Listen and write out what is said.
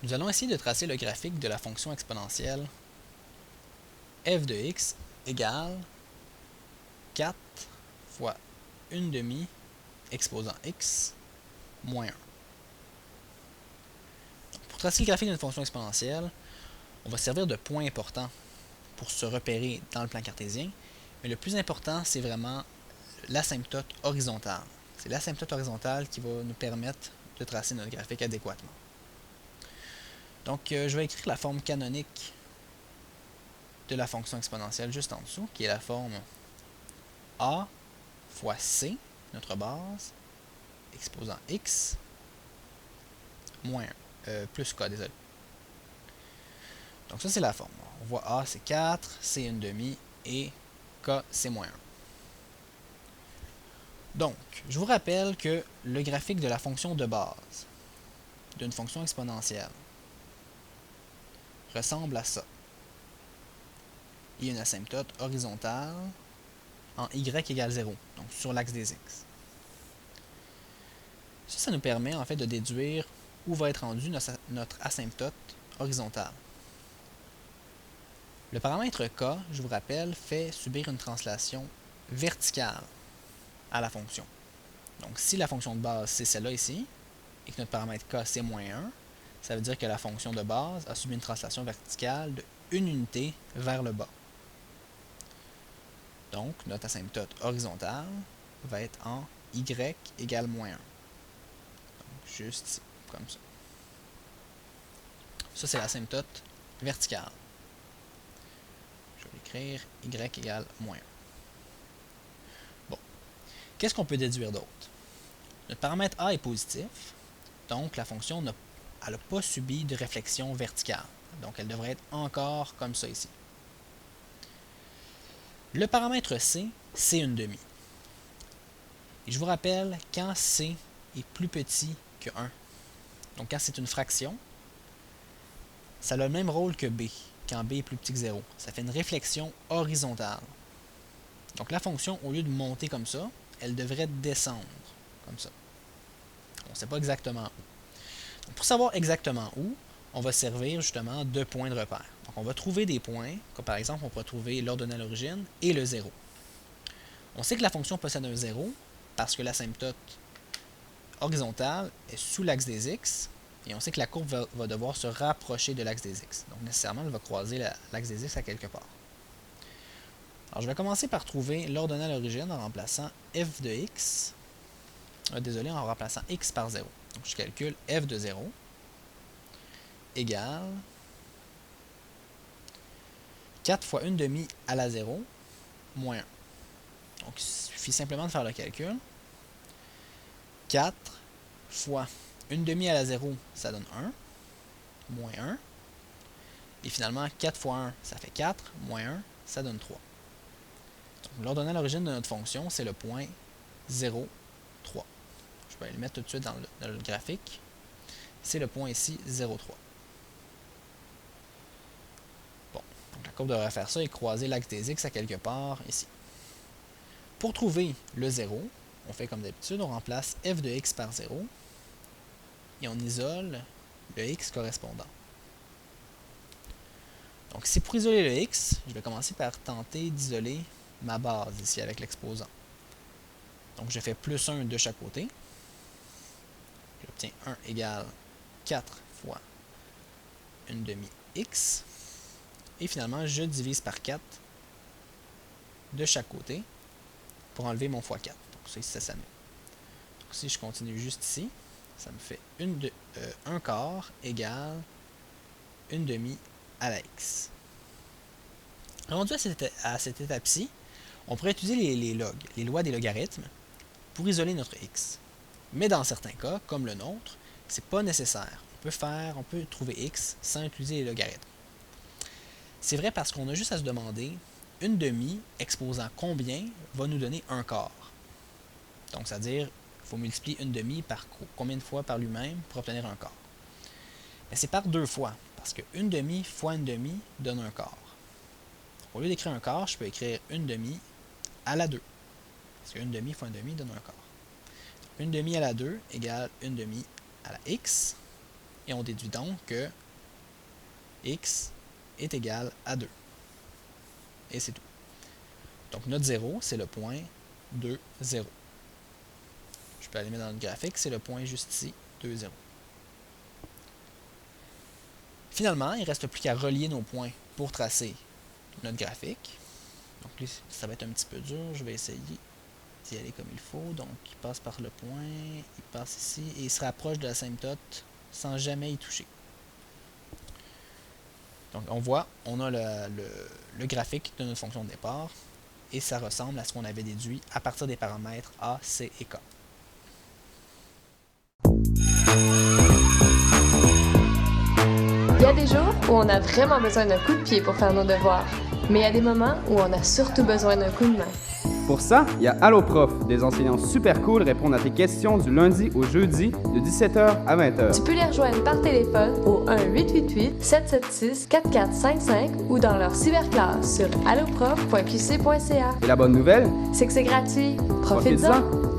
Nous allons essayer de tracer le graphique de la fonction exponentielle f de x égale 4 fois 1 demi exposant x moins 1. Pour tracer le graphique d'une fonction exponentielle, on va servir de points importants pour se repérer dans le plan cartésien, mais le plus important, c'est vraiment l'asymptote horizontale. C'est l'asymptote horizontale qui va nous permettre de tracer notre graphique adéquatement. Donc, je vais écrire la forme canonique de la fonction exponentielle juste en dessous, qui est la forme a fois c, notre base, exposant x, moins 1, plus k, désolé. Donc ça, c'est la forme. On voit a, c'est 4, c, 1 demi, et k, c'est moins 1. Donc, je vous rappelle que le graphique de la fonction de base d'une fonction exponentielle ressemble à ça. Il y a une asymptote horizontale en y égale 0, donc sur l'axe des x. Ça nous permet en fait de déduire où va être rendue notre asymptote horizontale. Le paramètre k, je vous rappelle, fait subir une translation verticale à la fonction. Donc si la fonction de base c'est celle-là ici, et que notre paramètre k c'est moins 1, ça veut dire que la fonction de base a subi une translation verticale de 1 unité vers le bas. Donc notre asymptote horizontale va être en y égale moins 1. Donc juste ici, comme ça. Ça c'est l'asymptote verticale. Je vais l'écrire y égale moins 1. Bon. Qu'est-ce qu'on peut déduire d'autre? Notre paramètre a est positif, donc la fonction n'a pas subi de réflexion verticale. Donc elle devrait être encore comme ça ici. Le paramètre c, c'est 1 demi. Et je vous rappelle, quand c est plus petit que 1, donc quand c'est une fraction, ça a le même rôle que b, quand b est plus petit que 0. Ça fait une réflexion horizontale. Donc la fonction, au lieu de monter comme ça, elle devrait descendre comme ça. On ne sait pas exactement où. Donc, pour savoir exactement où, on va servir justement de points de repère. Donc on va trouver des points, comme par exemple on pourrait trouver l'ordonnée à l'origine et le 0. On sait que la fonction possède un 0 parce que l'asymptote horizontale est sous l'axe des x, et on sait que la courbe va devoir se rapprocher de l'axe des x. Donc nécessairement, elle va croiser l'axe des x à quelque part. Alors je vais commencer par trouver l'ordonnée à l'origine en remplaçant f de x, en remplaçant x par 0. Donc je calcule f de 0 égale 4 fois 1 demi à la 0 moins 1. Donc il suffit simplement de faire le calcul. 4 fois 1 demi à la 0, ça donne 1, moins 1. Et finalement, 4 fois 1, ça fait 4, moins 1, ça donne 3. Donc l'ordonnée à l'origine de notre fonction, c'est le point 0, 3. Je vais le mettre tout de suite dans le graphique. C'est le point ici, 0, 3. Bon, donc la courbe devrait faire ça et croiser l'axe des x à quelque part ici. Pour trouver le 0, on fait comme d'habitude, on remplace f de x par 0 et on isole le x correspondant. Donc si pour isoler le x, je vais commencer par tenter d'isoler ma base ici avec l'exposant. Donc je fais plus 1 de chaque côté. J'obtiens 1 égale 4 fois 1 demi x. Et finalement, je divise par 4 de chaque côté pour enlever mon fois 4. Donc ça ici, ça s'annule. Donc si je continue juste ici, ça me fait 1 quart égale 1 demi à la x. Rendu à cette étape-ci, on pourrait utiliser les lois des logarithmes, pour isoler notre x. Mais dans certains cas, comme le nôtre, c'est pas nécessaire. On peut trouver x sans utiliser les logarithmes. C'est vrai parce qu'on a juste à se demander, 1 demi exposant combien va nous donner 1 quart. Donc, c'est-à-dire, il faut multiplier 1 demi par combien de fois par lui-même pour obtenir 1 quart. Mais c'est par 2 fois, parce que 1 demi fois 1 demi donne 1 quart. Au lieu d'écrire 1 quart, je peux écrire 1 demi à la 2. Parce que 1 demi fois 1 demi donne 1 quart. 1 demi à la 2 égale 1 demi à la x. Et on déduit donc que x est égal à 2. Et c'est tout. Donc notre 0, c'est le point 2, 0. Je peux aller mettre dans le graphique, c'est le point juste ici, 2, 0. Finalement, il ne reste plus qu'à relier nos points pour tracer notre graphique. Donc là, ça va être un petit peu dur, je vais essayer d'y aller comme il faut. Donc il passe par le point, il passe ici, et il se rapproche de l'asymptote sans jamais y toucher. Donc on voit, on a le graphique de notre fonction de départ, et ça ressemble à ce qu'on avait déduit à partir des paramètres A, C et K. Il y a des jours où on a vraiment besoin d'un coup de pied pour faire nos devoirs, mais il y a des moments où on a surtout besoin d'un coup de main. Pour ça, il y a Allo Prof, des enseignants super cool répondent à tes questions du lundi au jeudi de 17h à 20h. Tu peux les rejoindre par téléphone au 1-888-776-4455 ou dans leur cyberclasse sur alloprof.qc.ca. Et la bonne nouvelle, C'est que c'est gratuit. Profites-en! profites-en!